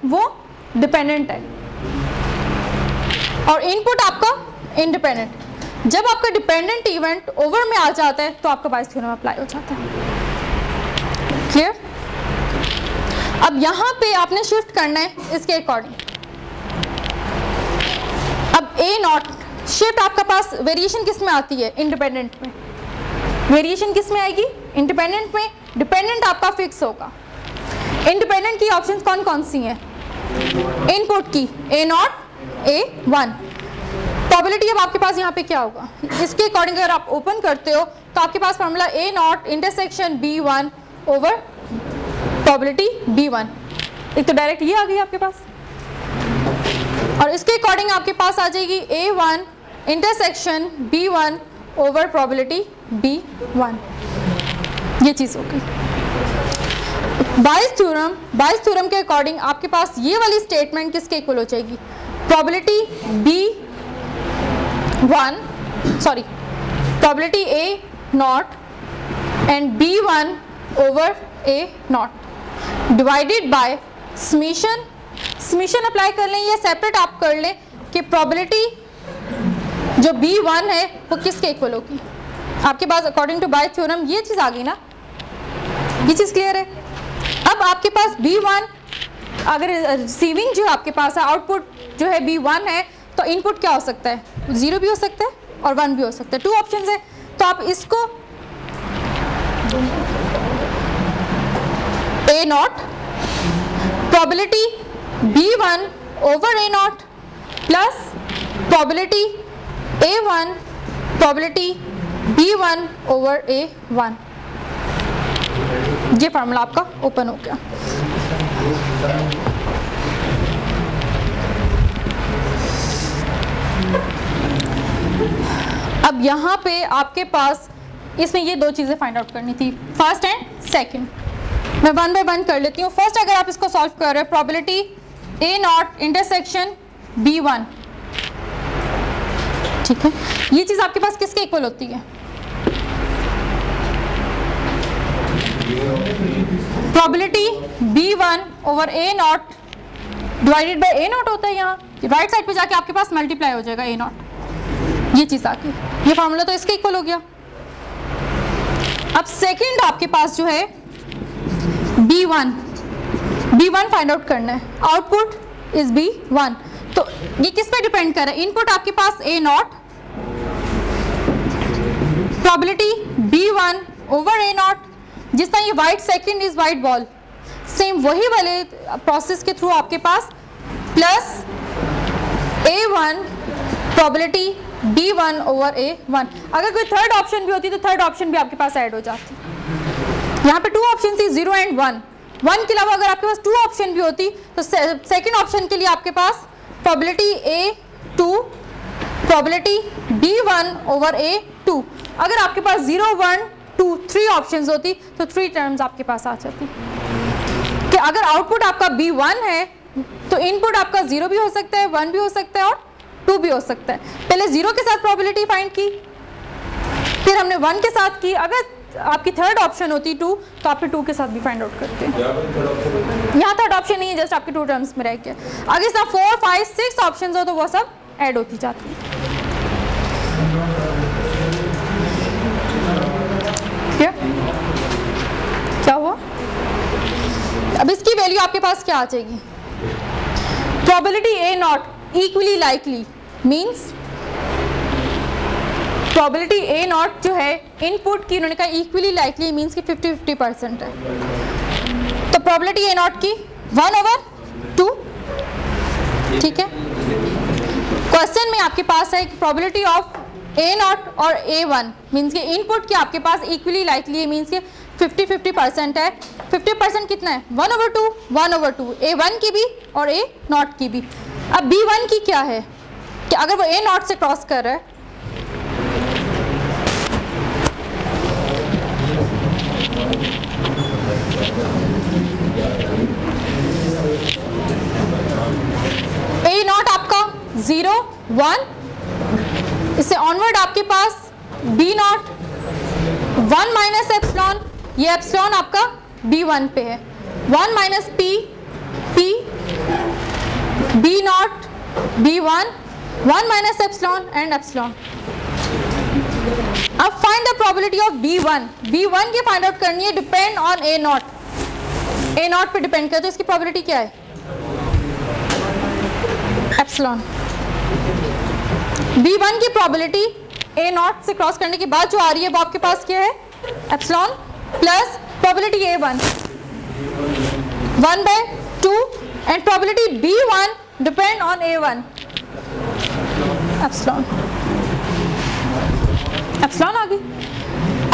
वो डिपेंडेंट है और इनपुट आपका इंडिपेंडेंट। जब आपका डिपेंडेंट इवेंट ओवर में आ जाता है तो आपका बायस थ्योरम अप्लाई हो जाता है। क्लियर? अब यहां पे आपने शिफ्ट करना है इसके अकॉर्डिंग। अब ए नॉट शिफ्ट आपका पास वेरिएशन किस में आती है? इंडिपेंडेंट में। वेरिएशन किस में आएगी? इंडिपेंडेंट में। डिपेंडेंट आपका फिक्स होगा। इंडिपेंडेंट की ऑप्शंस कौन कौन सी हैं? इनपुट की ए नॉट ए वन। प्रोबेबिलिटी अब आपके पास यहाँ पे क्या होगा? इसके अकॉर्डिंग अगर आप ओपन करते हो तो आपके पास formula A not intersection B one over probability B one. एक तो डायरेक्ट ये आ गई आपके पास और इसके अकॉर्डिंग आपके पास आ जाएगी A one intersection B one over probability B one. ये चीज हो गई। बायस थ्योरम के अकॉर्डिंग आपके पास ये वाली स्टेटमेंट किसके इक्वल हो जाएगी? Probability B one sorry probability A not and B one over A not divided by summation. Summation apply कर लें या सेपरेट आप कर लें कि प्रोबेबिलिटी जो B1 है वो किसके इक्वल होगी आपके पास अकॉर्डिंग टू बायस थ्योरम। ये चीज आ गई ना, ये चीज क्लियर है। अब आपके पास B1 अगर रिसीविंग जो आपके पास है आउटपुट जो है B1 है तो इनपुट क्या हो सकता है? 0 भी हो सकता है और 1 भी हो सकता है। 2 ऑप्शंस है तो आप इसको A not probability B1 over A not plus probability A1 probability B1 over A1, ये फार्मूला आपका ओपन हो गया। अब यहाँ पे आपके पास इसमें ये 2 चीजें फाइंड आउट करनी थी, फर्स्ट एंड सेकंड। मैं वन बाय वन कर लेती हूँ। फर्स्ट अगर आप इसको सॉल्व कर रहे हैं probability A not intersection B1, ठीक है, ये चीज आपके पास किसके इक्वल होती है? Probability B1 over A not divided bye A not होता है। यहाँ राइट साइड पे जाके आपके पास मल्टीप्लाई हो जाएगा ए नॉट, ये चीज आ गई। ये फार्मूला तो इसके इक्वल हो गया। अब सेकंड आपके पास जो है B1 फाइंड आउट करना है। आउटपुट इज B1, तो ये किस पे डिपेंड कर रहा है? इनपुट आपके पास A not probability B1 over A not, जिस तरह ये white second is white ball, same वही वाले प्रोसेस के थ्रू आपके पास plus A1 probability B1 over A1। अगर कोई थर्ड ऑप्शन भी होती तो थर्ड ऑप्शन भी आपके पास ऐड हो जाती। यहाँ पे 2 ऑप्शन थी 0 एंड 1। 1 के अलावा अगर आपके पास 2 ऑप्शन भी होती तो सेकंड ऑप्शन के लिए आपके पास probability A2 probability B1 over A2। अगर आपके पास 0 1 2 3 ऑप्शंस होती तो 3 टर्म्स आपके पास आ जाती कि अगर आउटपुट आपका B1 है तो इनपुट आपका 0 भी हो सकता है, 1 भी हो सकता है और 2 भी हो सकता है। पहले 0 के साथ प्रोबेबिलिटी फाइंड की, फिर हमने 1 के साथ की। अगर आपकी थर्ड ऑप्शन होती 2 तो आप 2 के साथ भी फाइंड आउट करते हैं। यहाँ थर्ड ऑप्शन नहीं है, जस्ट आपके 2 टर्म्स में रह गया। अगर इसका 4 5 6 ऑप्शन हो तो वो सब ऐड होती जाती है। क्या हुआ? अब इसकी वैल्यू आपके पास क्या आ जाएगी? Probability A not equally likely means probability A not जो है इनपुट की, उन्होंने कहा इक्वली लाइकली मींस कि 50-50% है। तो प्रोबेबिलिटी ए नॉट की 1 ओवर 2, ठीक है। क्वेश्चन में आपके पास है कि प्रोबेबिलिटी ऑफ ए नॉट और A1 मीन्स के इनपुट की आपके पास इक्वली लाइकली है, मीन्स के 50-50% है। 50% कितना है? 1 ओवर 2, 1 ओवर 2, A1 की भी और A नॉट की भी। अब B1 की क्या है कि अगर वो A नॉट से क्रॉस कर रहा है A नॉट आपका 0 1, इससे ऑनवर्ड आपके पास B नॉट 1 माइनस एप्सिलॉन, ये एप्सिलॉन आपका B1 पे है, 1 minus P B1 1 minus epsilon and epsilon. अब find the probability of B1 की फाइंड आउट करनी है, डिपेंड ऑन A नॉट पे डिपेंड करता है, तो इसकी प्रोबेबिलिटी क्या है? एप्सिलॉन। B1 की प्रोबेबिलिटी A नॉट से क्रॉस करने के बाद जो आ रही है वो आपके पास क्या है? Epsilon plus probability A1 1/2 and probability B1 depend on A1 epsilon आ गई।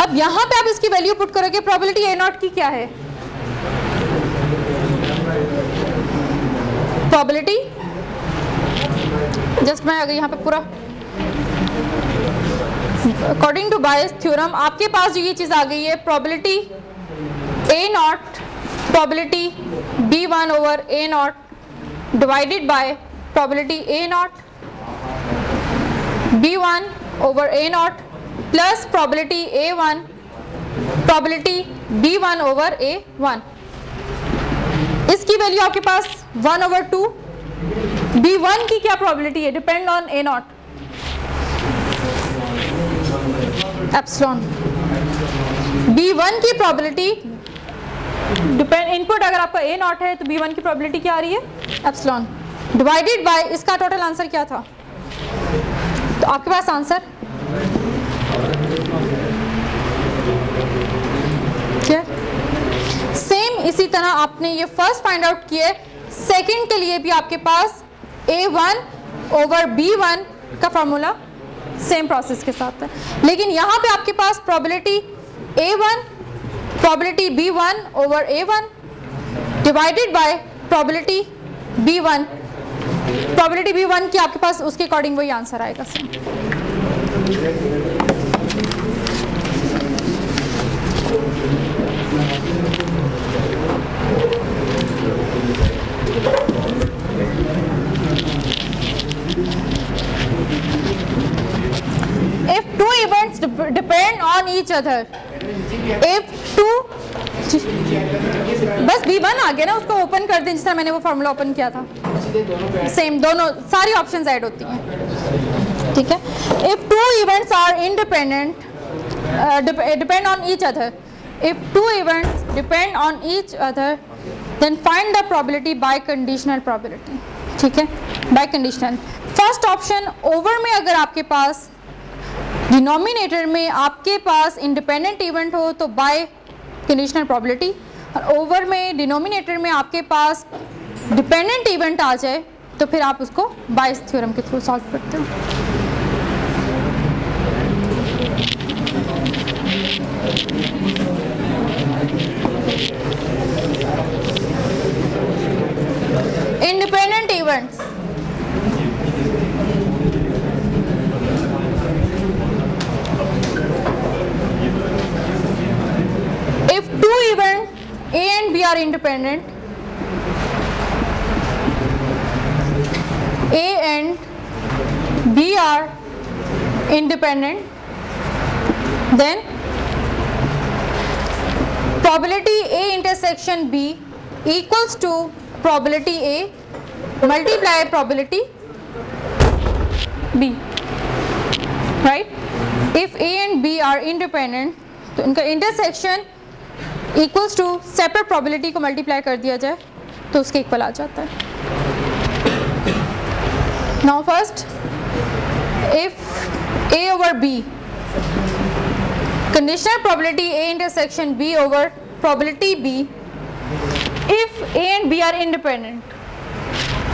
अब यहां पे आप इसकी वैल्यू पुट करोगे, प्रोबेबिलिटी A नॉट की क्या है? प्रोबेबिलिटी जस्ट मैं अगर यहाँ पे पूरा अकॉर्डिंग टू बायस थ्योरम आपके पास जो ये चीज आ गई है, probability A not probability B1 over A not divided by probability A not B1 over A not plus probability A1 probability B1 over A1। इसकी वैल्यू आपके पास 1/2। B1 की क्या प्रोबेबिलिटी है? Depend on A not epsilon. B1 की probability depend, input अगर आपका A not है तो B1 की प्रोबेबिलिटी क्या आ रही है? एप्सिलॉन डिवाइडेड बाय इसका टोटल आंसर क्या था? तो आपके पास आंसर क्या? सेम इसी तरह आपने ये फर्स्ट फाइंड आउट किया, सेकंड के लिए भी आपके पास A1 ओवर B1 का फॉर्मूला सेम प्रोसेस के साथ है, लेकिन यहाँ पे आपके पास probability A1 probability B1 over A1 divided by probability B1। Probability B1 की आपके पास उसके अकॉर्डिंग वही आंसर आएगा same. If two events depend on each other, if two बस B1 आ गया ना, उसको ओपन कर दें जिससे मैंने वो फॉर्मूला ओपन किया था, सेम दोनों सारी ऑप्शंस ऐड होती हैं, ठीक है। If two events are independent depend on each other, if two events depend on each other then find the probability by conditional probability, ठीक है, by conditional। First option over में अगर आपके पास डिनोमिनेटर में आपके पास इंडिपेंडेंट इवेंट हो तो bye conditional probability, और ओवर में डिनोमिनेटर में आपके पास डिपेंडेंट इवेंट आ जाए तो फिर आप उसको बायस थ्योरम के थ्रू सॉल्व करते हो। Independent events, if two events A and B are independent, A and B are independent, then probability A intersection B equals to probability A multiply probability B, right? If A and B are independent तो इनका intersection equals to separate probability को multiply कर दिया जाए तो उसके equal आ जाता है। Now first, if A over B, conditional probability A intersection B over probability B, if A and B are independent,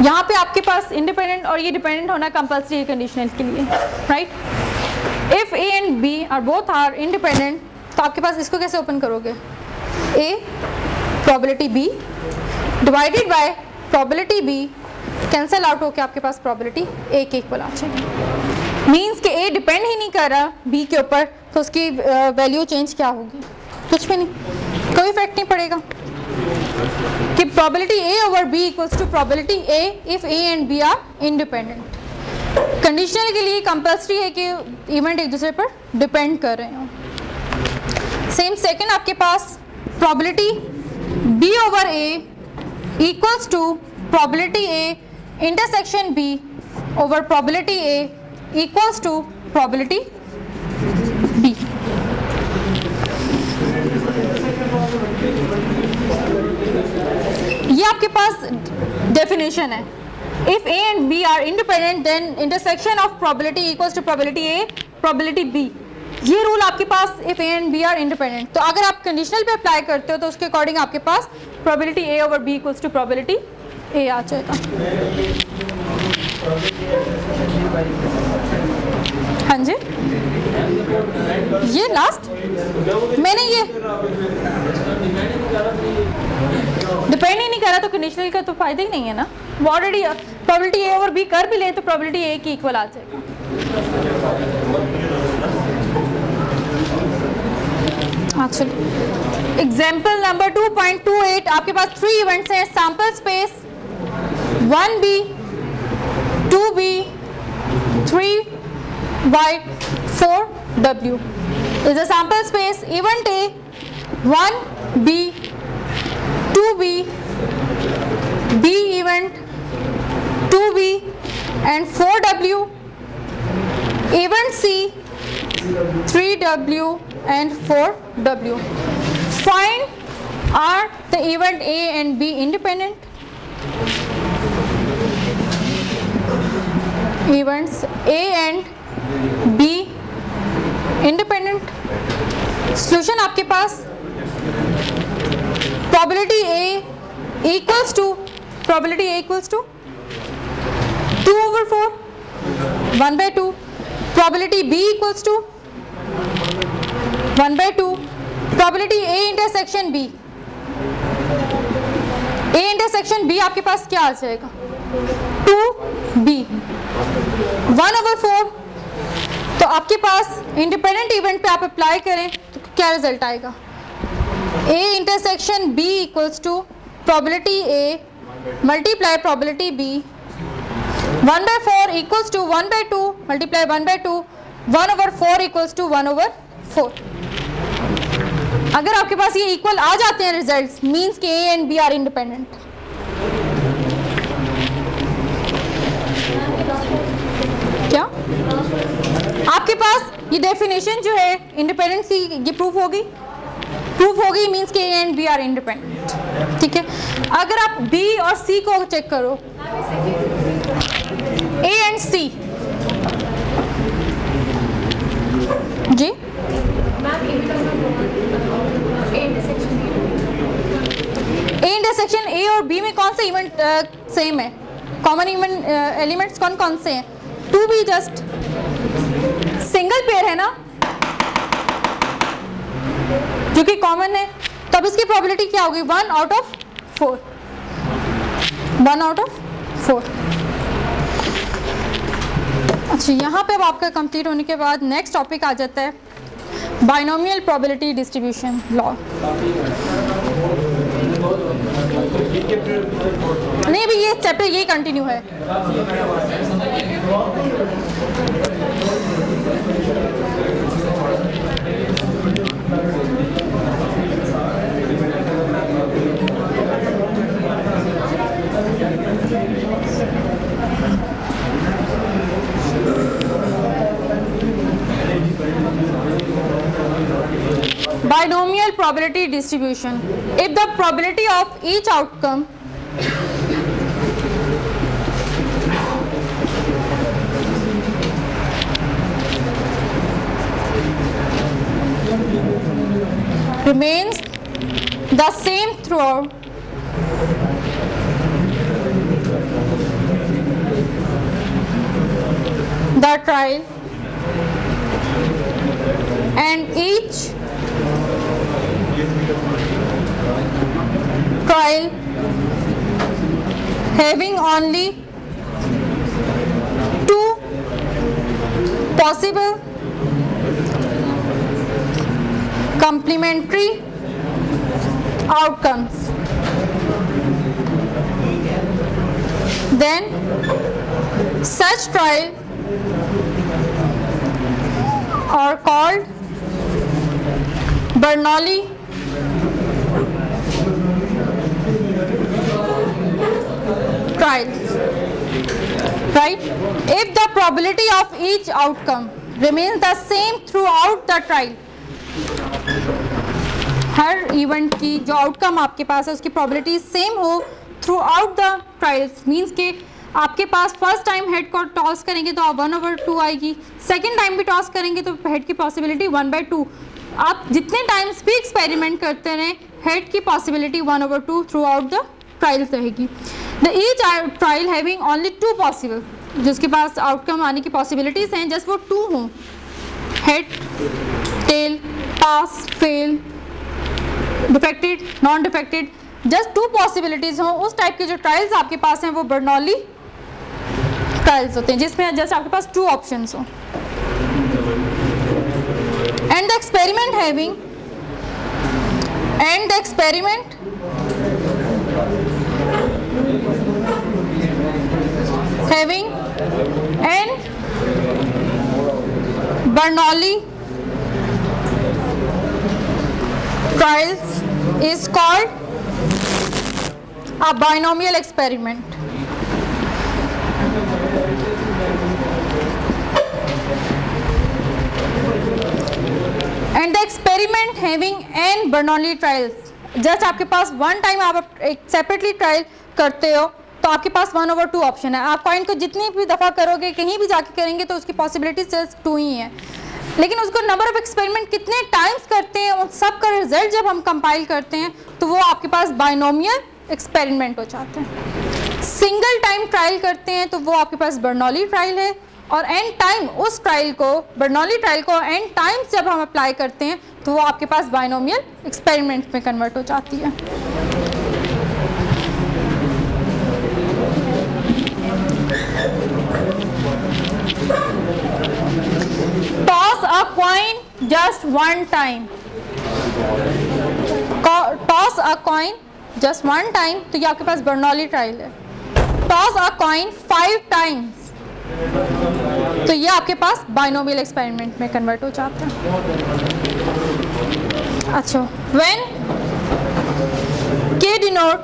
यहाँ पे आपके पास इंडिपेंडेंट और ये डिपेंडेंट होना कंपल्सरी है कंडीशनल के लिए, right. If A and B are both are independent तो आपके पास इसको कैसे ओपन करोगे? A probability B divided by probability B, cancel out होके आपके पास प्रोबेबिलिटी A के इक्वल आ जाएगी। मीन्स कि A डिपेंड ही नहीं कर रहा B के ऊपर, तो उसकी वैल्यू चेंज क्या होगी? कुछ भी नहीं, कोई इफेक्ट नहीं पड़ेगा कि probability A over B equals to probability A if A and B are independent. Conditional के लिए कंपल्सरी है कि इवेंट एक दूसरे पर डिपेंड कर रहे हो। सेम सेकंड, आपके पास probability B over A equals to probability A intersection B over probability A equals to probability B. ये आपके पास डेफिनेशन है. If A and B are independent, then intersection of probability equals to probability A, probability B. ये rule आपके पास if A and B are independent. तो अगर आप conditional पे apply करते हो तो उसके अकॉर्डिंग आपके पास probability A over B equals to probability A आ जाएगा. हाँ जी, ये लास्ट मैंने ये डिपेंड ही नहीं करा तो कंडीशनल का तो फायदा ही नहीं है ना. वो already probability A over B कर भी ले तो प्रोबेबिलिटी ए की इक्वल आ जाएगा. अच्छा, एग्जाम्पल नंबर 2.28 आपके पास 3 इवेंट्स हैं. Sample space 1B 2B 3Y 4W is a sample space. Event A 1B 2B B event 2B and 4W. Event C 3W and 4W. Find are the event A and B independent? Events A and B independent. Solution आपके पास probability A equals to 2 over 4 1/2. Probability B equals to 1/2. Probability A intersection B. A intersection B आपके पास क्या आ जाएगा? 2B 1/4. तो आपके पास independent event पे आप अप्लाई करें तो क्या रिजल्ट आएगा? A intersection B equals to probability A multiply probability B. 1/4 equals to 1/2 multiply 1/2. 1/4 equals to 1/4. अगर आपके पास ये इक्वल आ जाते हैं रिजल्ट्स, मींस कि A and B are independent. क्या आपके पास ये डेफिनेशन जो है इंडिपेंडेंसी ये प्रूफ होगी मींस कि A and B are independent. ठीक है. अगर आप B और C को चेक करो, A and C जी A इंटरसेक्शन A और B में कौन से इवेंट सेम है? कॉमन इवेंट एलिमेंट्स कौन कौन से हैं? 2B जस्ट सिंगल पेयर है ना जो कि कॉमन है, तब इसकी प्रोबेबिलिटी क्या होगी? 1 out of 4. 1 out of 4. अच्छा, यहाँ पे अब आपका कंप्लीट होने के बाद नेक्स्ट टॉपिक आ जाता है बाइनोमियल प्रोबेबिलिटी डिस्ट्रीब्यूशन लॉ. नहीं, अभी ये चैप्टर ये कंटिन्यू है. Binomial probability distribution. If the probability of each outcome remains the same throughout the trial and each trial having only 2 possible complementary outcomes, then such trial are called Bernoulli trials. right? If the probability of each outcome remains the same throughout the trial, her event की जो outcome आपके पास है उसकी probability same हो through out the trials, means के आपके पास first time head को toss करेंगे तो 1/2 आएगी, सेकेंड टाइम भी टॉस करेंगे तो हेड की पॉसिबिलिटी 1/2। आप जितने टाइम्स भी एक्सपेरिमेंट करते रहें हेड की possibility 1/2 throughout the trials रहेगी। The each trial having only 2 possible, जिसके पास आउटकम आने की पॉसिबिलिटीज हैं जस्ट वो 2 हों, head tail, pass fail, defected non defected, just 2 possibilities हों, उस टाइप के जो ट्रायल्स आपके पास हैं वो बर्नौली ट्रायल्स होते हैं जिसमें जस्ट आपके पास 2 ऑप्शंस हों। And the experiment having an Bernoulli trials is called a binomial experiment. And the experiment having n Bernoulli trials, just आपके पास 1 टाइम आप एक सेपरेटली ट्रायल करते हो तो आपके पास 1/2 ऑप्शन है। आप कॉइन को जितनी भी दफ़ा करोगे कहीं भी जाके करेंगे तो उसकी पॉसिबिलिटी जस्ट 2 ही है, लेकिन उसको नंबर ऑफ एक्सपेरिमेंट कितने टाइम्स करते हैं उन सब का रिजल्ट जब हम कंपाइल करते हैं तो वो आपके पास बाइनोमियल एक्सपेरिमेंट हो जाते हैं। सिंगल टाइम ट्रायल करते हैं तो वो आपके पास बर्नौली ट्रायल है, और एन टाइम उस ट्रायल को बर्नौली ट्रायल को एन टाइम्स जब हम अप्लाई करते हैं तो वो आपके पास बाइनोमियल एक्सपेरिमेंट में कन्वर्ट हो जाती है। टॉस अ कॉइन जस्ट 1 टाइम, टॉस अ कॉइन जस्ट 1 टाइम तो ये आपके पास बर्नौली ट्रायल है। टॉस अ कॉइन 5 टाइम्स तो ये आपके पास बाइनोमियल एक्सपेरिमेंट में कन्वर्ट हो जाता है। अच्छा, व्हेन के denote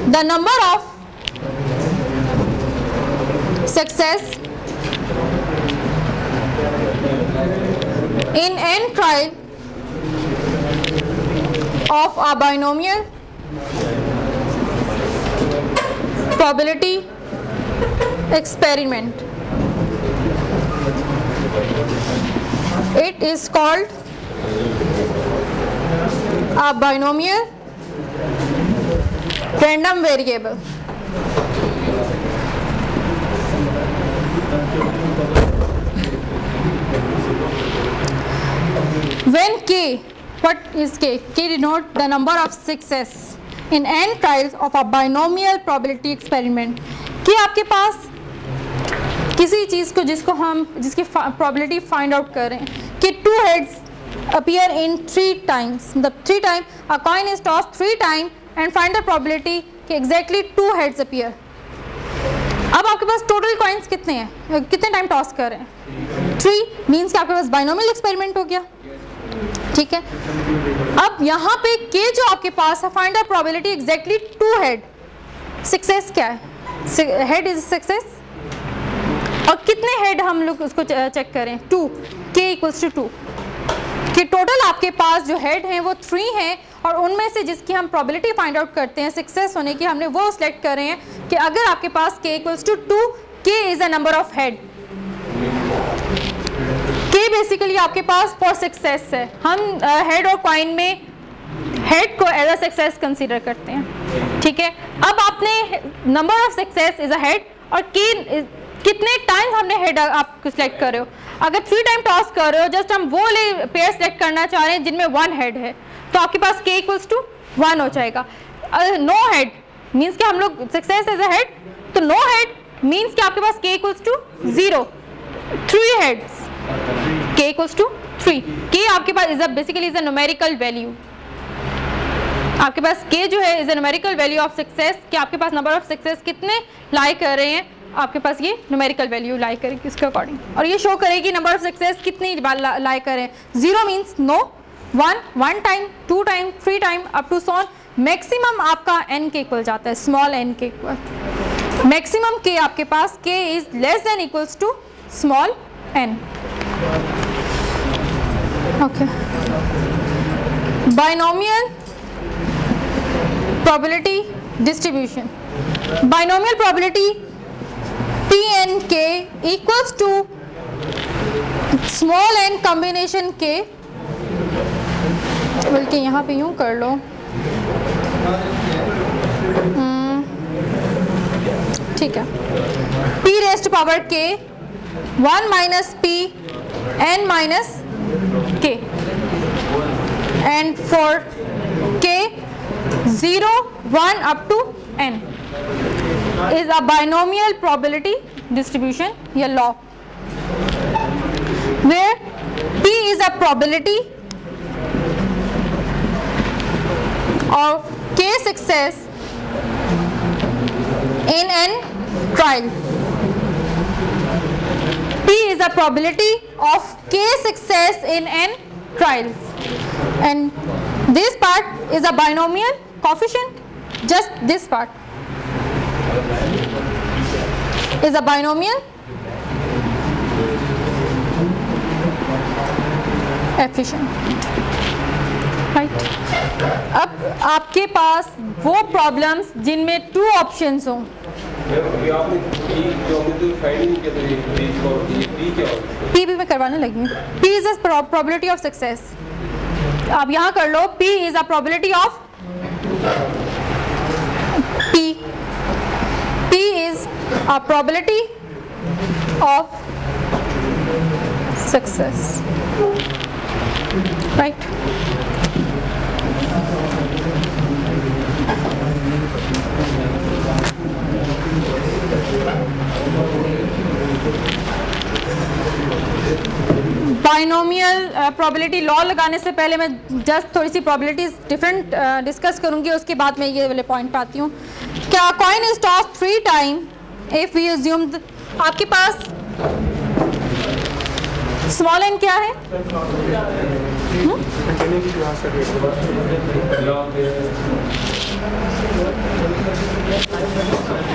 the number of success in n trial of a binomial probability experiment, it is called a binomial random variable. When k, what is k? K denote the number of success in n trials of a binomial probability experiment. कि आपके पास किसी चीज़ को जिसकी probability find out कर रहे हैं कि 2 heads appear in 3 times, मतलब 3 time a coin is tossed 3 times and find the probability कि exactly 2 heads appear. अब आपके पास टोटल कॉइन्स कितने हैं, कितने टाइम टॉस कर रहे हैं? 3 मीन्स कि आपके पास बाइनोमियल एक्सपेरिमेंट हो गया, ठीक है। अब यहाँ पे के जो आपके पास है, find the probability exactly 2 head, success क्या है, हेड इज सक्सेस, और कितने हेड हम लोग उसको चेक करें, 2, के इक्वल्स टू 2 कि टोटल आपके पास जो हेड हैं वो 3 हैं, और उनमें से जिसकी हम प्रोबेबिलिटी फाइंड आउट करते हैं सक्सेस होने की, हमने वो सिलेक्ट कर रहे हैं कि अगर आपके पास के इक्वल्स टू 2, के is a number of head, के बेसिकली आपके पास फॉर सक्सेस है। हम हेड और कॉइन में हेड को एज अ सक्सेस कंसीडर करते हैं, ठीक है। अब आपने number of success is a head और के कितने टाइम्स हमने हेड आप सिलेक्ट कर रहे हो, अगर 3 टाइम टॉस कर रहे हो, जस्ट हम वो पेयर सेलेक्ट करना चाह रहे हैं जिनमें 1 हेड है, तो आपके पास के इक्वल्स टू 1 हो जाएगा। नो हेड मीन्स कि हम लोग सक्सेस एज अ हेड, तो नो हेड मीन्स कि आपके पास k equals to 0, 3 heads k equals to 3, k आपके पास is a basically is a numerical value, आपके पास के जो है is a numerical value of success, कि आपके पास नंबर ऑफ सक्सेस कितने लाई कर रहे हैं, आपके पास ये न्यूमेरिकल वैल्यू लाई करेगी इसके अकॉर्डिंग, और ये शो करेगी नंबर ऑफ सक्सेस कितनी लाई करें। 0 means no, 1 time, 2 time, 3 time up to so on, maximum आपका n के इक्वल जाता है, स्मॉल n के इक्वल, मैक्सिमम k आपके पास k is less than equals to small n. Okay, binomial probability distribution. Binomial probability P and K equals to small n combination K, बल्कि यहाँ पे यूँ कर लो, ठीक है, P raised to power K 1 minus P n minus K, and for K 0, 1 up to n is a binomial probability distribution या law, where P is a probability of K success in n trial. P is a probability of K success in n trials, and this part is a binomial coefficient. Just this part is a binomial efficient, right? अब आपके पास वो problems जिनमें 2 options हों, P भी मैं करवाने लगी हूँ. P is a probability of success. आप यहाँ कर लो, P is a probability of P is a probability of success, right? Binomial probability law लगाने से पहले मैं जस्ट थोड़ी सी प्रोबेबिलिटीज डिफरेंट डिस्कस करूंगी, उसके बाद मैं ये वाले पॉइंट पे आती हूँ. क्या coin is tossed 3 time if we assume आपके पास स्मॉल एन क्या है?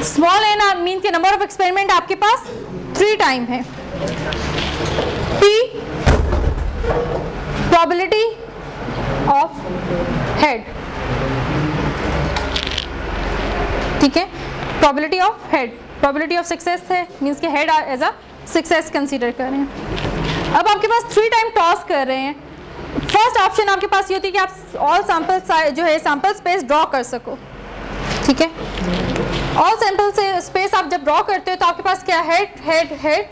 स्मॉल एन मीन के नंबर ऑफ एक्सपेरिमेंट आपके पास 3 टाइम है. P probability of head, ठीक है, probability of head, probability of success है, मीन्स के head as a success consider कर रहे हैं. अब आपके पास 3 टाइम टॉस कर रहे हैं. फर्स्ट ऑप्शन आपके पास ये होती है कि आप ऑल सैंपल जो है सैंपल स्पेस ड्रॉ कर सको, ठीक है. ऑल सैंपल से स्पेस आप जब ड्रॉ करते हो तो आपके पास क्या, head head head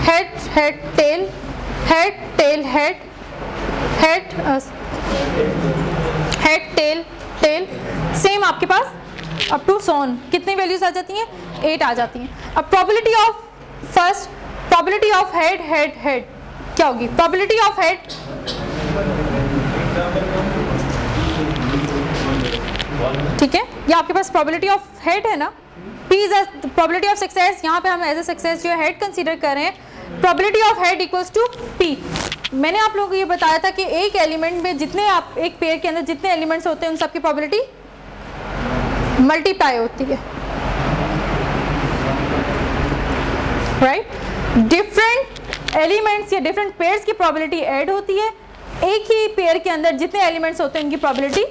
head head tail head tail head head head tail tail, same आपके पास अप टू सोन कितनी वैल्यूज आ जाती हैं? 8 आ जाती हैं. अब probability of first, probability of head head head क्या होगी? प्रोबेबिलिटी ऑफ हेड ठीक है, ये आपके पास प्रोबेबिलिटी ऑफ हेड है ना. P is probability of success, यहाँ पे हम एज ए सक्सेस जो है हेड कंसीडर कर रहे हैं. Probability of head equals to P. मैंने आप लोगों को ये बताया था कि एक एलिमेंट में जितने आप एक पेयर के अंदर जितने एलिमेंट्स होते हैं उन सबकी प्रोबेबिलिटी मल्टीप्लाई होती है, राइट. डिफरेंट एलिमेंट्स या डिफरेंट पेयर्स की प्रोबेबिलिटी ऐड होती है, एक ही पेयर के अंदर जितने एलिमेंट्स होते हैं उनकी प्रोबेबिलिटी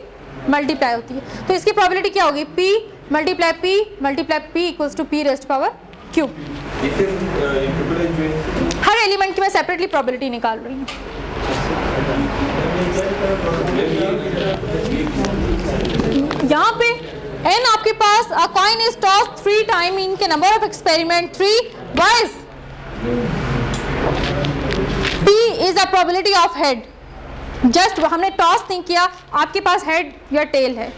मल्टीप्लाई होती है. तो इसकी प्रोबेबिलिटी क्या होगी? P multiply P equals to P raised power cube. हर एलिमेंट की मैं सेपरेटली प्रोबेबिलिटी निकाल रही हूँ. यहाँ पे n आपके पास a coin is tossed 3 time n के नंबर ऑफ एक्सपेरिमेंट 3 वाइज. P is a probability of head. Just हमने टॉस नहीं किया, आपके पास हेड या टेल है,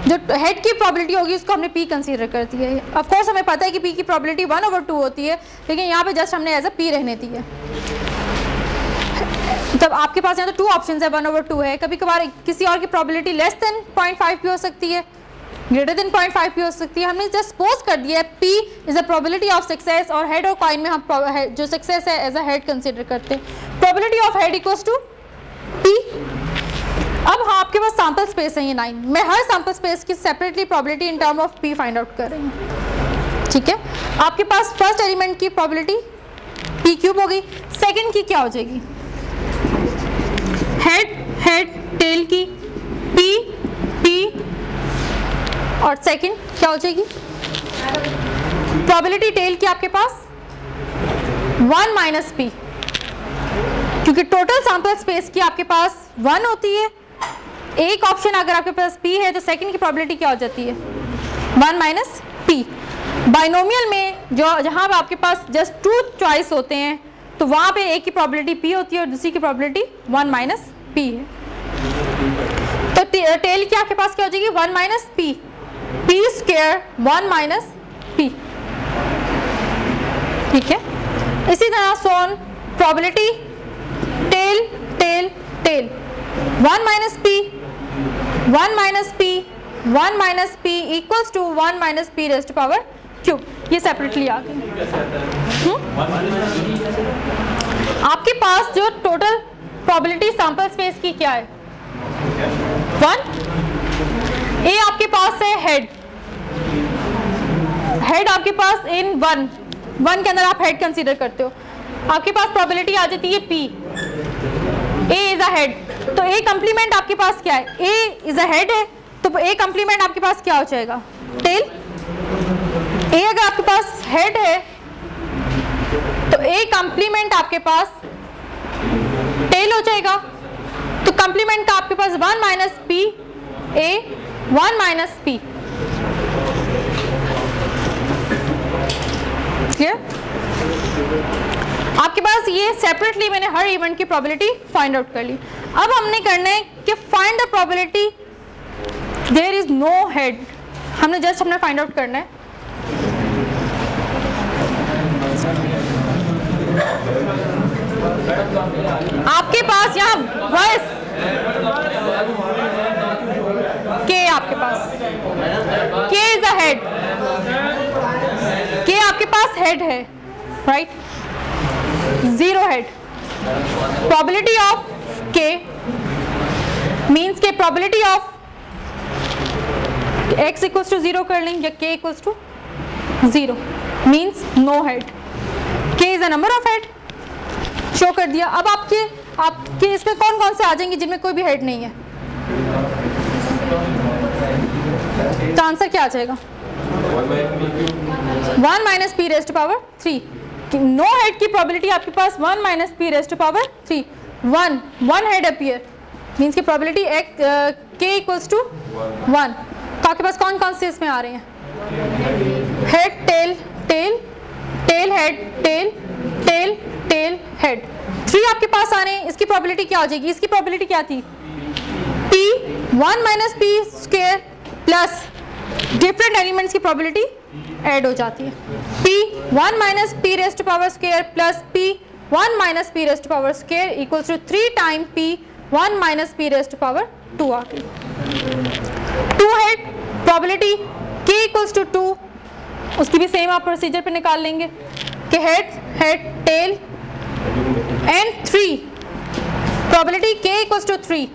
जो हेड की प्रोबेबिलिटी होगी उसको हमने P कंसीडर कर दी है. ऑफ कोर्स हमें पता है कि P की प्रोबेबिलिटी 1/2 होती है, लेकिन यहाँ पे जस्ट हमने एज अ P रहने दी है. तब आपके पास यहाँ तो 2 ऑप्शंस है, 1/2 है. कभी कभार किसी और की प्रोबेबिलिटी लेस देन 0.5 भी हो सकती है, ग्रेटर देन 0.5 भी हो सकती है. हमने जस्ट सपोज कर दिया है P is a probability of success, और हेड और कॉइन में हम जो सक्सेस है एज अ हेड कंसीडर करते हैं. Probability of head equals to P. अब हाँ, आपके पास सैंपल स्पेस है ये 9. मैं हर सैंपल स्पेस की separately probability in term of P find out कर रही हूँ. ठीक है, आपके पास फर्स्ट एलिमेंट की प्रोबेबिलिटी p क्यूब हो गई, सेकंड की क्या हो जाएगी, हेड हेड टेल की p p और सेकंड क्या हो जाएगी, प्रोबेबिलिटी टेल की आपके पास 1 माइनस p, क्योंकि टोटल सैंपल स्पेस की आपके पास 1 होती है, एक ऑप्शन अगर आपके पास p है तो सेकंड की प्रोबेबिलिटी क्या हो जाती है 1 माइनस p। बाइनोमियल में जो जहां पर आपके पास जस्ट 2 चॉइस होते हैं तो वहां पे एक की प्रोबेबिलिटी p होती है और दूसरी की प्रोबेबिलिटी 1 माइनस p है। तो टेल की आपके पास क्या हो जाएगी 1 minus p, p square 1 minus p, ठीक है। इसी तरह सोन probability tail tail tail 1 minus p 1 minus p 1 minus p equals to 1 minus p raised to power cube, ये सेपरेटली आ गई। आपके पास जो टोटल प्रोबेबिलिटी सैंपल स्पेस की क्या है 1, ए आपके पास है हेड, हेड आपके पास इन 1 के अंदर आप हेड कंसीडर करते हो, आपके पास प्रोबेबिलिटी आ जाती है p, a is a head, तो a कंप्लीमेंट आपके पास क्या है, a इज अ हेड है तो a कंप्लीमेंट आपके पास क्या हो जाएगा टेल, a अगर आपके पास हेड है तो a कंप्लीमेंट आपके पास टेल हो जाएगा, तो कंप्लीमेंट का आपके पास 1 minus p a 1 minus p, clear. आपके पास ये सेपरेटली मैंने हर इवेंट की प्रोबेबिलिटी फाइंड आउट कर ली। अब हमने करना है कि find the probability there is no head, हमने जस्ट हमने फाइंड आउट करना है आपके पास यहाँ वॉइस के, आपके पास के इज अ हेड, के आपके पास हेड है राइट, 0 हेड, प्रोबेबिलिटी ऑफ के मीन्स के probability of x equals to 0 कर लें या k equals to 0 means no head, k is a number of head, show कर दिया। अब आपके इसमें कौन कौन से आ जाएंगे जिनमें कोई भी हेड नहीं है, तो आंसर क्या आ जाएगा 1 minus P raised to power 3, no head की प्रोबेबिलिटी आपके पास 1 minus P raised to power 3, 1 head appear means की प्रोबेबिलिटी k इक्वल्स टू 1। तो आपके पास कौन कौन से इसमें आ रहे हैं, head tail tail tail head tail tail tail head, 3 आपके पास आ रहे हैं, इसकी प्रोबेबिलिटी क्या हो जाएगी, इसकी प्रोबेबिलिटी क्या थी p 1 minus p square plus different elements की प्रोबेबिलिटी ऐड हो जाती है, p 1 minus p raised to power square plus p 1 minus p raised to power square equals to 3 time p 1 minus p raised to power 2 आ गई। 2 head probability k equals to 2, उसकी भी same आप procedure पे निकाल लेंगे कि head head tail and 3 probability k equals to 3,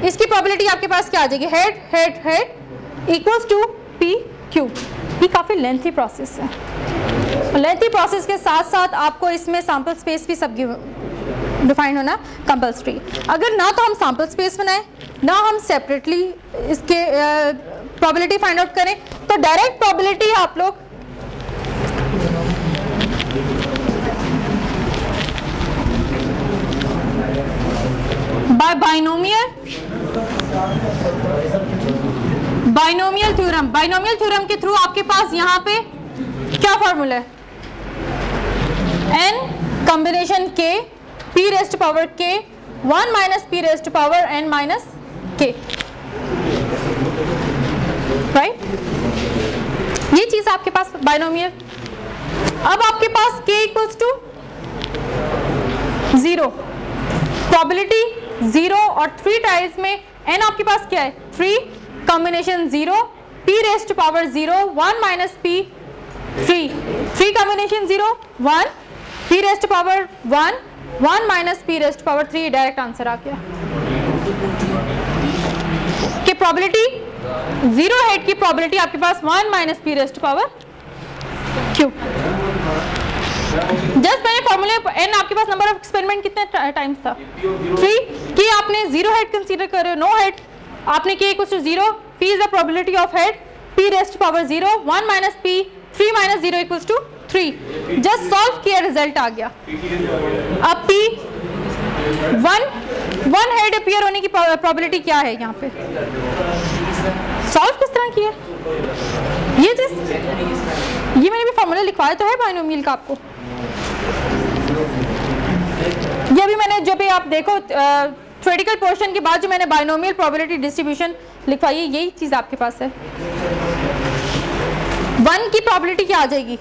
इसकी प्रोबेबिलिटी आपके पास क्या आ जाएगी head head head equals to p cube. ये काफ़ी लेंथी प्रोसेस है, लेंथी प्रोसेस के साथ साथ आपको इसमें सैंपल स्पेस भी सब डिफाइन होना कंपल्सरी, अगर ना तो हम सैंपल स्पेस बनाएं ना हम सेपरेटली इसके प्रोबेबिलिटी फाइंड आउट करें, तो डायरेक्ट प्रोबेबिलिटी आप लोग बाय बाइनोमियल थ्योरम के थ्रू आपके पास यहाँ पे क्या फॉर्मूला है, n combination k p raised to power k 1 minus p raised to power n minus k, right, ये चीज आपके पास बाइनोमियल। अब आपके पास k इक्वल्स टू 0, प्रोबेबिलिटी 0 और 3 टाइल्स में n आपके पास क्या है 3 combination 0 p raised to power 0 1 minus p 3 combination 0 1 p raised to power 1 minus p raised to power 3, direct answer आ गया कि प्रोबेबिलिटी 0 हेड की प्रोबेबिलिटी आपके पास 1 minus p raised to power क्यों? जस्ट मैंने फॉर्मूले n आपके पास नंबर ऑफ एक्सपेरिमेंट कितने टाइम्स था 3 कि आपने 0 हेड कंसीडर कर रहे हो, नो हेड आपने k equal to 0, p is the probability of head, p raised power 0, 1 minus p, 3 minus 0 equals to 3. Just solve किया, रिजल्ट आ गया. अब p 1 हेड अपीयर होने की प्रोबेबिलिटी क्या है यहाँ पे? सॉल्व किस तरह किया? ये मैंने भी फॉर्मूला लिखवाया तो है बाइनोमियल का आपको. ये भी मैंने जो भी आप देखो थ्योरेटिकल पोर्शन के बाद जो मैंने बाइनोमियल प्रोबेबिलिटी डिस्ट्रीब्यूशन लिखवाई है, यही चीज आपके पास है. 1 की प्रोबेबिलिटी क्या आ जाएगी?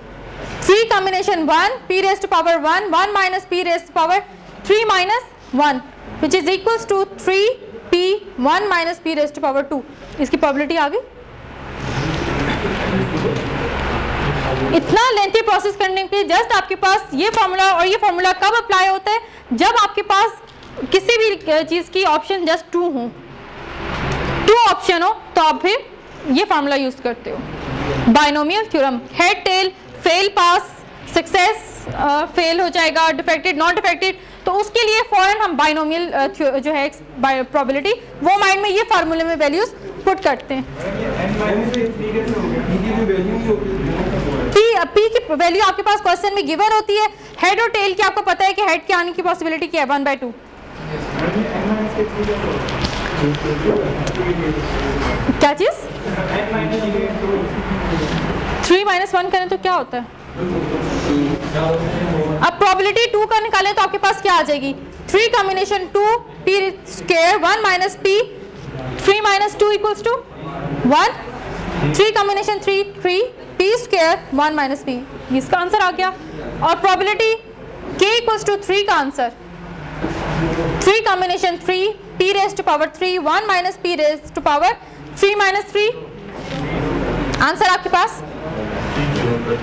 3 combination 1 p raised to power 1 1 minus p raised to power 3 minus 1 which is equals to 3p 1 minus p raised to power 2. इसकी प्रोबेबिलिटी आ गई. इतना लेंथी प्रोसेस करने के लिए जस्ट आपके पास ये फार्मूला, और ये फार्मूला कब अप्लाई होता है? जब आपके पास किसी भी चीज की ऑप्शन जस्ट 2 हो, 2 ऑप्शन हो, तो आप फिर ये फार्मूला यूज करते हो. Binomial theorem, head tail, fail pass, success fail हो जाएगा, डिफेक्टेड नॉट डिफेक्टेड, तो उसके लिए फौरन हम बाइनोमियल जो है प्रोबेबिलिटी वो माइंड में ये फार्मूले में वैल्यूज पुट करते हैं. p की वैल्यू आपके पास क्वेश्चन में गिवन होती है. हेड और टेल की आपको पता है कि हेड के आने की पॉसिबिलिटी क्या है? 1/2. क्या चीज? 3 माइनस 1 करें तो क्या होता है? अब प्रोबेबिलिटी 2 का निकालें तो आपके पास क्या आ जाएगी? 3 combination 2 p square 1 minus p, 3 minus 2 equals to 1, 3 combination 3 p square 1 minus p. इसका आंसर आ गया. और प्रोबेबिलिटी k इक्वल्स टू 3 का answer 3 combination 3 p raised to power 3 1 minus p raised to power 3 minus 3. Answer आपके पास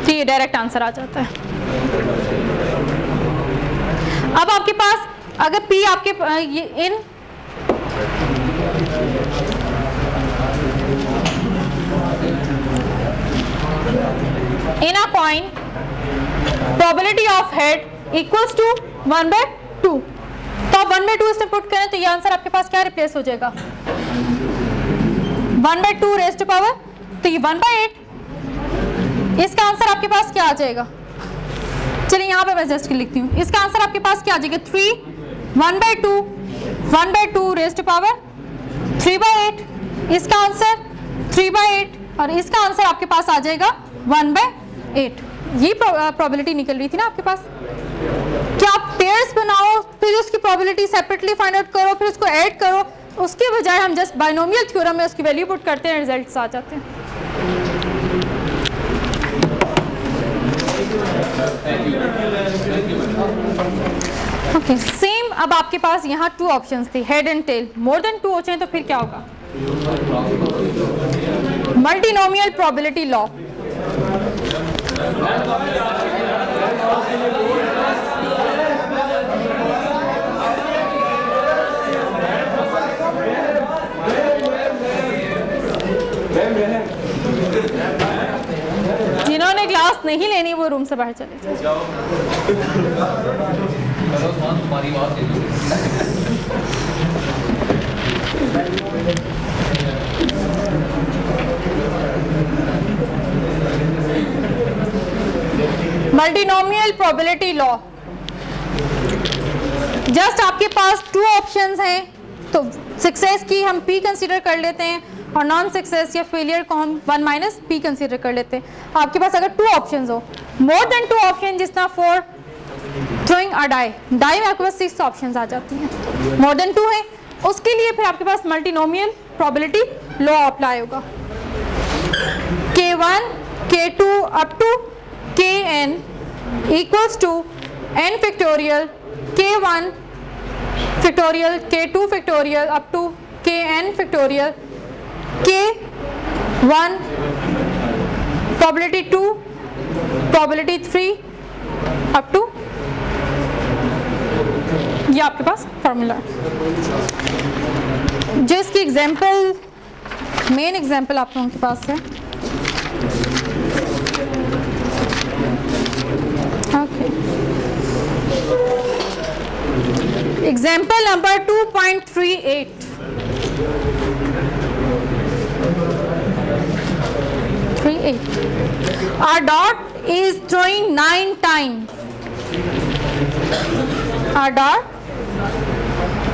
3, direct answer आ जाता है. अब आपके पास अगर p आपके in a coin probability of head equals to 1/2, तो आप 1/2 इसमें पुट करें तो ये आंसर आपके पास क्या रिप्लेस हो जाएगा? 1/2 रेज़्ड टू पावर, तो ये 1/8. इसका आंसर आपके पास क्या आ जाएगा? चलिए यहाँ पे मैं जस्ट लिखती हूँ. इसका आंसर आपके पास क्या आ जाएगा? 3 1/2 रेज़्ड टू पावर 3/8. इसका आंसर 3/8 और इसका आंसर आपके पास आ जाएगा 1/8. ये प्रोबेबिलिटी निकल रही थी ना आपके पास. क्या आप पेयर्स बनाओ, फिर उसकी प्रोबेबिलिटी सेपरेटली फाइंड आउट करो, फिर उसको ऐड करो, उसके बजाय हम जस्ट बाइनोमियल थ्योरम में उसकी वैल्यू पुट करते हैं, रिजल्ट्स आ जाते हैं. Okay, same. अब आपके पास यहाँ 2 ऑप्शंस थे, head and tail. More than 2 हो जाए तो फिर क्या होगा? Multinomial probability law. जिन्होंने क्लास नहीं लेनी वो रूम से बाहर चले जाओ. Multinomial probability law. जस्ट आपके पास 2 ऑप्शंस हैं, तो सक्सेस की हम p कंसीडर कर लेते हैं और नॉन सक्सेस या फेलियर को हम 1 माइनस p कंसीडर कर लेते हैं. आपके पास अगर 2 ऑप्शंस हो, मोर देन 2 ऑप्शन, जिस तरह फॉर थ्रोइंग अ डाई में आपके पास 6 ऑप्शंस आ जाती हैं. मोर देन 2 है, उसके लिए फिर आपके पास मल्टीनोमियल प्रोबेबिलिटी लॉ अप्लाई होगा. k1 k2 up to kn equals to n factorial k1 factorial k2 factorial up to kn factorial k1 probability 2 probability 3 up to, ये आपके पास फॉर्मूला. जो इसकी एग्जांपल, मेन एग्जांपल आप लोगों के पास है, example number 2.38 Our dot is throwing 9 times. Our dot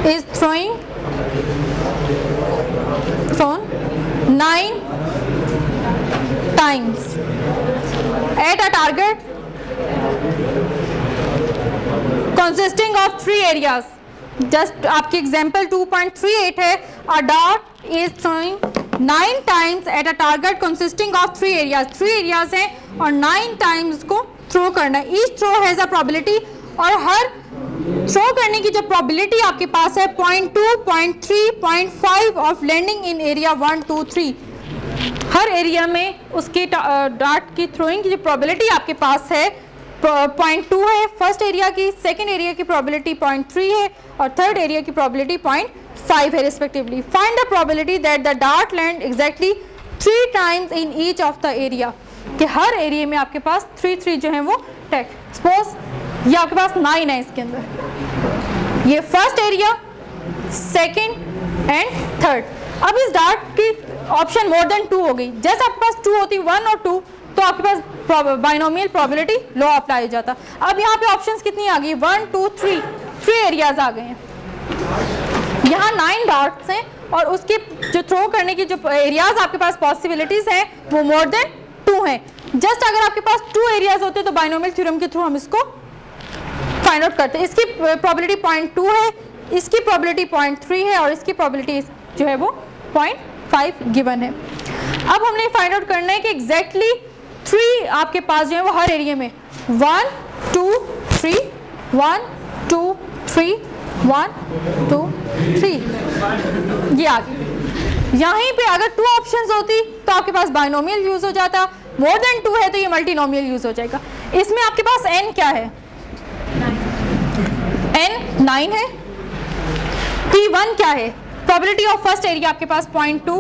is thrown 9 times at a target consisting of 3 areas. Just आपकी एग्जाम्पल 2.38 है. A dot is throwing 9 times at a target consisting of 3 areas. 3 areas हैं और 9 times को throw करना है. Each throw has a probability और हर throw करने की जो प्रोबेबिलिटी आपके पास है 0.2, 0.3, 0.5 ऑफ लैंडिंग इन एरिया 1, 2, 3. हर एरिया में उसके डार्ट की थ्रोइंग की जो प्रोबेबिलिटी आपके पास है 0.2 है फर्स्ट एरिया की, सेकेंड एरिया की प्रोबेबिलिटी 0.3 है और थर्ड एरिया की प्रोबेबिलिटी 0.5 है respectively. Find the probability that the dart land exactly 3 times in each of the area. कि हर एरिया में आपके पास 3 जो है वो टेक. सपोज ये आपके पास 9 है इसके अंदर, ये first area, second and third. अब इस डार्ट की ऑप्शन मोर देन 2 हो गई. जैसे आपके पास 2 होती 1 और 2 तो आपके पास बाइनोमियल प्रोबेबिलिटी लॉ अप्लाई हो जाता. अब यहाँ पे ऑप्शंस कितनी आ गई 1, 2, 3 एरियाज आ गए हैं. यहाँ 9 डार्ट्स हैं और उसके जो थ्रो करने की जो एरियाज आपके पास पॉसिबिलिटीज हैं वो मोर देन 2 हैं. जस्ट अगर आपके पास 2 एरियाज होते तो बाइनोमियल थ्योरम के थ्रू हम इसको फाइंड आउट करते हैं. इसकी प्रोबेबिलिटी 0.2 है, इसकी प्रोबेबिलिटी 0.3 है और इसकी प्रोबेबिलिटी जो है वो 0.5 गिवन है. अब हमने फाइंड आउट करना है कि एग्जैक्टली 3 आपके पास जो है वो हर एरिया में 1, 2, 3, 1, 2, 3, 1, 2, 3 ये आ गई. यहीं पे अगर 2 ऑप्शंस होती तो आपके पास बाइनोमियल यूज हो जाता. मोर देन 2 है तो ये मल्टीनोमियल यूज हो जाएगा. इसमें आपके पास n क्या है? n 9 है. P1 क्या है? प्रोबेबिलिटी ऑफ फर्स्ट एरिया आपके पास 0.2,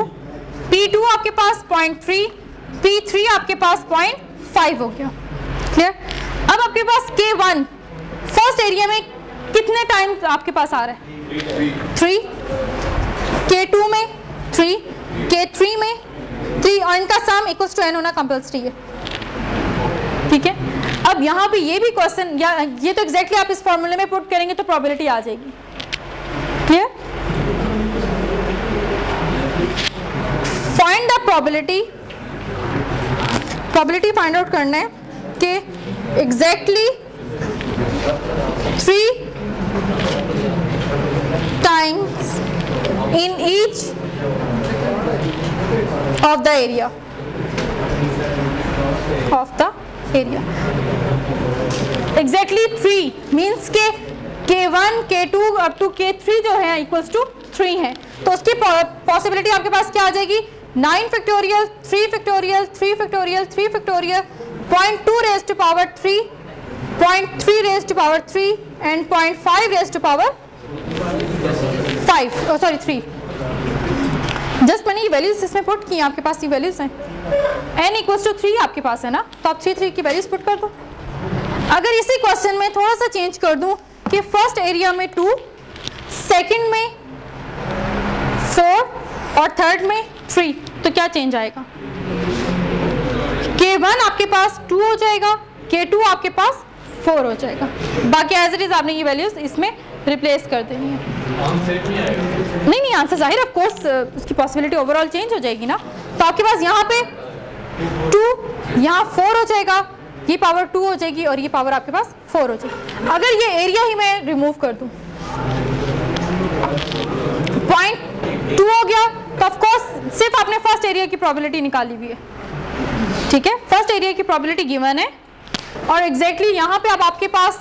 P2 आपके पास 0.3, P3 आपके पास 0.5 हो गया. क्लियर? अब आपके पास K1 फर्स्ट एरिया में कितने टाइम्स आपके पास आ रहा है? 3, K2 में 3, K3 में 3 और इनका सम इक्वल्स टू n होना कंपल्सरी है. ठीक है. अब यहाँ पे ये भी क्वेश्चन या ये तो एग्जैक्टली आप इस फॉर्मूले में पुट करेंगे तो प्रोबेबिलिटी आ जाएगी. Clear? Find the probability find out करना है कि exactly 3 times in each of the area exactly 3 means के K1, K2 up to K3 जो है इक्वल्स टू 3 है. तो उसकी पॉसिबिलिटी आपके पास क्या आ जाएगी? 9 factorial, 3 factorial, 3 factorial, 3 factorial, 0.2 raise to power 3, 0.3 raise to power 3 and 0.5 raise to power 3. Just मैंने ये वैल्यूज इसमें पुट की, आपके पास ये वैल्यूज हैं. n इक्वल्स टू 3 आपके पास है ना, तो आप 3 की वैल्यूज पुट कर दो. अगर इसी क्वेश्चन में थोड़ा सा चेंज कर दूं कि फर्स्ट एरिया में 2, सेकंड में 4 और थर्ड में 3 तो क्या चेंज आएगा? K1 आपके पास 2 हो जाएगा, K2 आपके पास 4 हो जाएगा. बाकी एज इट इज आपने ये वैल्यूज इसमें रिप्लेस कर देनी है. नहीं आंसर जाहिर ऑफ कोर्स उसकी पॉसिबिलिटी ओवरऑल चेंज हो जाएगी ना. तो आपके पास यहाँ पे 2, यहाँ 4 हो जाएगा, ये पावर 2 हो जाएगी और ये पावर आपके पास 4 हो जाएगी. अगर ये एरिया ही मैं रिमूव कर दूं 0.2 हो गया तो ऑफ कोर्स सिर्फ आपने फर्स्ट एरिया की प्रोबेबिलिटी निकाली हुई है. ठीक है, फर्स्ट एरिया की प्रोबेबिलिटी गिवन है और एग्जैक्टली यहाँ पे अब आपके पास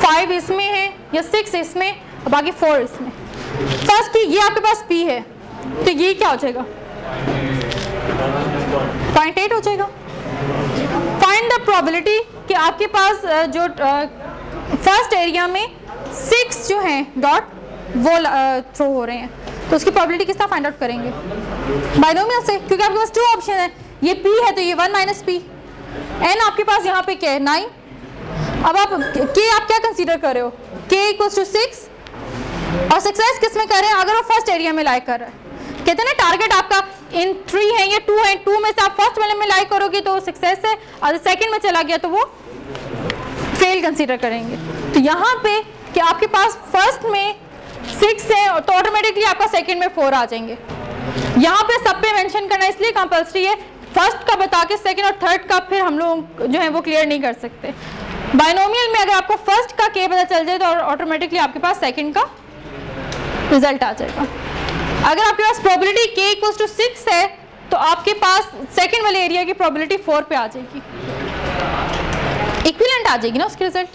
5 इसमें है या 6 इसमें और बाकी 4 इसमें. फर्स्ट की ये आपके पास P है तो ये क्या हो जाएगा? 0.8 हो जाएगा. फाइंड द प्रोबेबिलिटी कि आपके पास जो फर्स्ट एरिया में 6 जो हैं डॉट वो थ्रो हो रहे हैं तो उसकी प्रोबेबिलिटी किस तरह फाइंड आउट करेंगे? बाइनोमियल से, क्योंकि आपके पास 2 ऑप्शन है. ये P है तो ये 1 - P. n आपके पास यहाँ पे क्या है? 9. अब आप क्या कंसीडर कर रहे हो, k इक्वल्स टू 6 और सक्सेस किस में कर रहे हैं, अगर वो फर्स्ट एरिया में लाई कर रहा है, कहते हैं ना टारगेट आपका इन 3 है या 2 है, 2 में से आप फर्स्ट वाले में लाई करोगे तो सक्सेस है, और सेकंड में चला गया तो वो फेल कंसीडर करेंगे। तो यहाँ पे कि आपके पास फर्स्ट में 6 है तो ऑटोमेटिकली आपका सेकंड में 4 आ जाएंगे। यहाँ पे सब पे मेंशन करना इसलिए कंपल्सरी है, फर्स्ट का बता के सेकंड और थर्ड का फिर हम लोग जो है वो क्लियर नहीं कर सकते। बाइनोमियल में अगर आपको फर्स्ट का k पता चल जाए तो ऑटोमेटिकली आपके पास सेकंड का रिजल्ट आ जाएगा। अगर आपके पास प्रोबेबिलिटी k इक्वल्स टू 6 है तो आपके पास सेकंड वाले एरिया की प्रोबेबिलिटी 4 पे आ जाएगी, इक्विवेलेंट आ जाएगी ना उसकी रिजल्ट,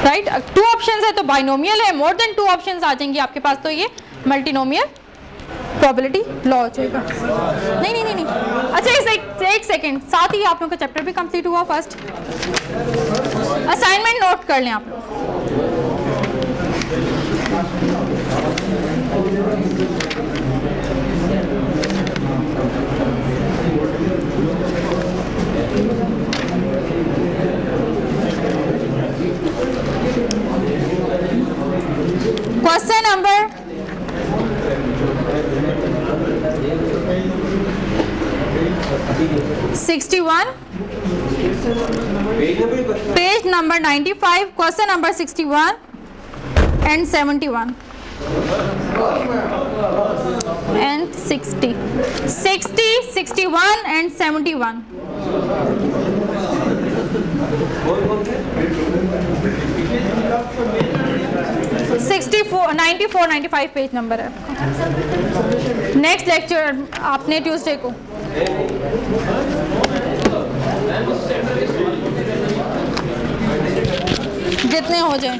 राइट। 2 ऑप्शंस है तो बाइनोमियल है, मोर देन 2 ऑप्शंस आ जाएंगे आपके पास तो ये मल्टीनोमियल प्रोबेबिलिटी लॉ हो जाएगा। नहीं अच्छा एक सेकेंड, साथ ही आप लोगों का चैप्टर भी कंप्लीट हुआ फर्स्ट। असाइनमेंट नोट कर लें आप लोग। Question number 61, page number 95, question number 61 and 71 and 60, 61 and 71। 94, 95 page number है। नेक्स्ट लेक्चर आपने ट्यूसडे को जितने हो जाए।